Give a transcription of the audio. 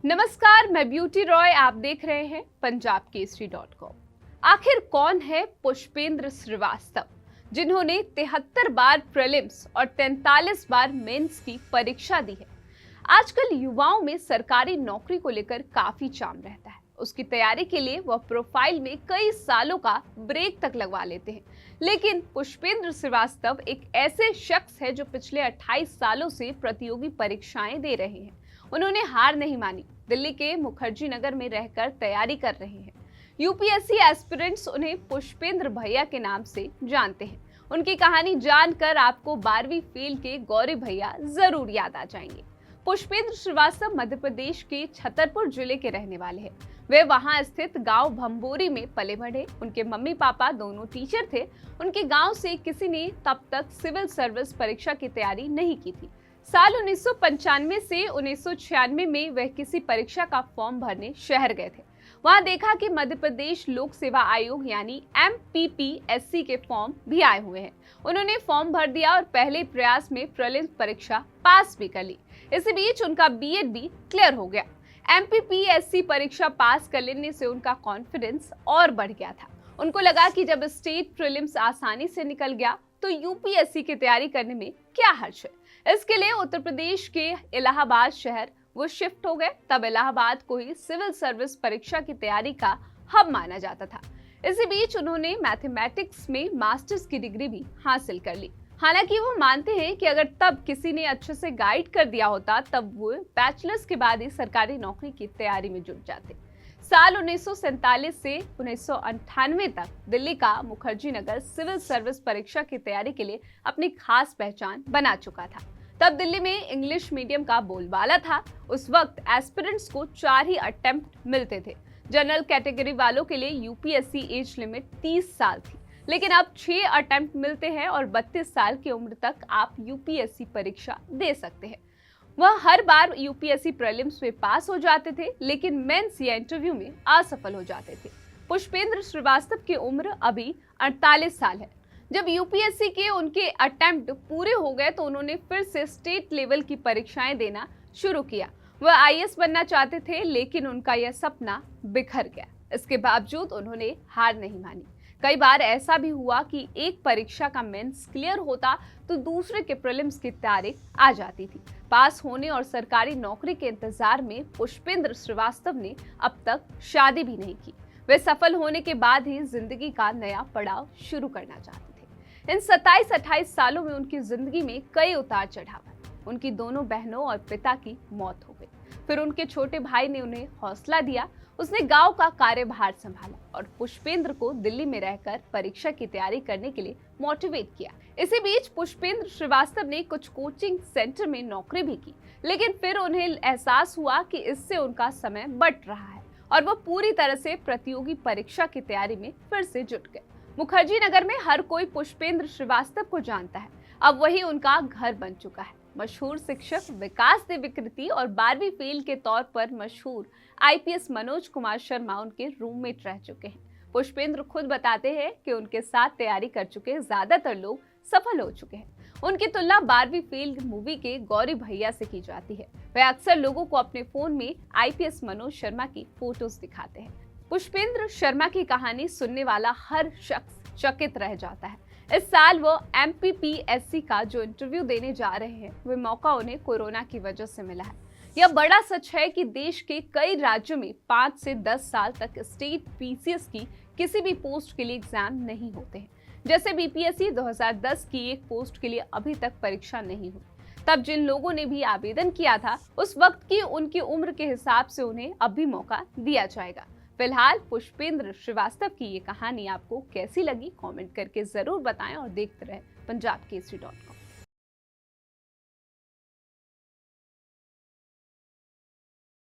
नमस्कार, मैं ब्यूटी रॉय। आप देख रहे हैं पंजाब केसरी.com। आखिर कौन है पुष्पेंद्र श्रीवास्तव, जिन्होंने 73 बार प्रीलिम्स और 43 बार मेंस की परीक्षा दी है। आजकल युवाओं में सरकारी नौकरी को लेकर काफी चाम रहता है। उसकी तैयारी के लिए वह प्रोफाइल में कई सालों का ब्रेक तक लगवा लेते हैं। लेकिन पुष्पेंद्र श्रीवास्तव एक ऐसे शख्स है जो पिछले 28 सालों से प्रतियोगी परीक्षाएं दे रहे हैं। उन्होंने हार नहीं मानी, दिल्ली के मुखर्जी नगर में रहकर तैयारी कर रहे हैं। यूपीएससी एस्पिरेंट्स उन्हें पुष्पेंद्र भैया के नाम से जानते हैं। उनकी कहानी जानकर आपको 12वीं फेल के गौरी भैया जरूर याद आ जाएंगे। पुष्पेंद्र श्रीवास्तव मध्य प्रदेश के छतरपुर जिले के रहने वाले हैं। वे वहां स्थित गांव भंबोरी में पले बढ़े। उनके मम्मी पापा दोनों टीचर थे। उनके गांव से किसी ने तब तक सिविल सर्विस परीक्षा की तैयारी नहीं की थी। साल 1995 से 1996 में वह किसी परीक्षा का फॉर्म भरने शहर गए थे। वहां देखा कि मध्य प्रदेश लोक सेवा आयोग यानी MPPSC के फॉर्म भी आए हुए हैं। उन्होंने फॉर्म भर दिया और पहले प्रयास में प्रीलिम्स परीक्षा पास भी कर ली। इसी बीच उनका BEd भी क्लियर हो गया। MPPSC परीक्षा पास कर लेने से उनका कॉन्फिडेंस और बढ़ गया था। उनको लगा कि जब स्टेट प्रीलिम्स आसानी से निकल गया तो UPSC की तैयारी करने में क्या हर्ज है। इसके लिए उत्तर प्रदेश के इलाहाबाद शहर वो शिफ्ट हो गए। तब इलाहाबाद को ही सिविल सर्विस परीक्षा की तैयारी का हब माना जाता था। इसी बीच उन्होंने मैथमेटिक्स में मास्टर्स की डिग्री भी हासिल कर ली। हालांकि वो मानते हैं कि अगर तब किसी ने अच्छे से गाइड कर दिया होता तब वो बैचलर्स के बाद ही सरकारी नौकरी की तैयारी में जुट जाते। साल 1947 से 1998 तक दिल्ली का मुखर्जी नगर सिविल सर्विस परीक्षा की तैयारी के लिए अपनी खास पहचान बना चुका था। तब दिल्ली में इंग्लिश मीडियम का बोलबाला था। उस वक्त एस्पिरेंट्स को 4 ही अटेम्प्ट मिलते थे। जनरल कैटेगरी वालों के लिए यूपीएससी एज लिमिट 30 साल थी, लेकिन अब 6 अटेम्प्ट मिलते हैं और 32 साल की उम्र तक आप यूपीएससी परीक्षा दे सकते हैं। वह हर बार यूपीएससी प्रीलिम्स में पास हो जाते थे, लेकिन मेंस या इंटरव्यू में असफल हो जाते थे। पुष्पेंद्र श्रीवास्तव की उम्र अभी 48 साल है। जब यूपीएससी के उनके अटेम्प्ट पूरे हो गए तो उन्होंने फिर से स्टेट लेवल की परीक्षाएं देना शुरू किया। वह IAS बनना चाहते थे, लेकिन उनका यह सपना बिखर गया। इसके बावजूद उन्होंने हार नहीं मानी। कई बार ऐसा भी हुआ कि एक परीक्षा का मेंस क्लियर होता तो दूसरे के प्रीलिम्स की तारीख आ जाती थी। पास होने और सरकारी नौकरी के इंतजार में पुष्पेंद्र श्रीवास्तव ने अब तक शादी भी नहीं की। वे सफल होने के बाद ही जिंदगी का नया पड़ाव शुरू करना चाहते थे। इन 27-28 सालों में उनकी जिंदगी में कई उतार चढ़ाव। उनकी दोनों बहनों और पिता की मौत हो गई। फिर उनके छोटे भाई ने उन्हें हौसला दिया। उसने गांव का कार्यभार संभाला और पुष्पेंद्र को दिल्ली में रहकर परीक्षा की तैयारी करने के लिए मोटिवेट किया। इसी बीच पुष्पेंद्र श्रीवास्तव ने कुछ कोचिंग सेंटर में नौकरी भी की, लेकिन फिर उन्हें एहसास हुआ कि इससे उनका समय बट रहा है और वह पूरी तरह से प्रतियोगी परीक्षा की तैयारी में फिर से जुट गए। मुखर्जी नगर में हर कोई पुष्पेंद्र श्रीवास्तव को जानता है। अब वही उनका घर बन चुका है। मशहूर शिक्षक विकास देविकृति और 12वीं फेल के तौर पर मशहूर IPS मनोज कुमार शर्मा उनके रूममेट रह चुके हैं। पुष्पेंद्र खुद बताते हैं कि उनके साथ तैयारी कर चुके ज्यादातर लोग सफल हो चुके हैं। उनकी तुलना 12वीं फेल मूवी के गौरी भैया से की जाती है। वह अक्सर लोगों को अपने फोन में IPS मनोज शर्मा की फोटोज दिखाते हैं। पुष्पेंद्र शर्मा की कहानी सुनने वाला हर शख्स चकित रह जाता है। इस साल वो MPPSC का जो इंटरव्यू देने जा रहे हैं, वे मौका उन्हें कोरोना की वजह से मिला है। यह बड़ा सच है कि देश के कई राज्यों में 5 से 10 साल तक स्टेट PCS की किसी भी पोस्ट के लिए एग्जाम नहीं होते हैं। जैसे BPSC 2010 की एक पोस्ट के लिए अभी तक परीक्षा नहीं हुई। तब जिन लोगों ने भी आवेदन किया था, उस वक्त की उनकी उम्र के हिसाब से उन्हें अब भी मौका दिया जाएगा। फिलहाल पुष्पेंद्र श्रीवास्तव की ये कहानी आपको कैसी लगी, कमेंट करके जरूर बताएं और देखते रहें पंजाब केसरी.com।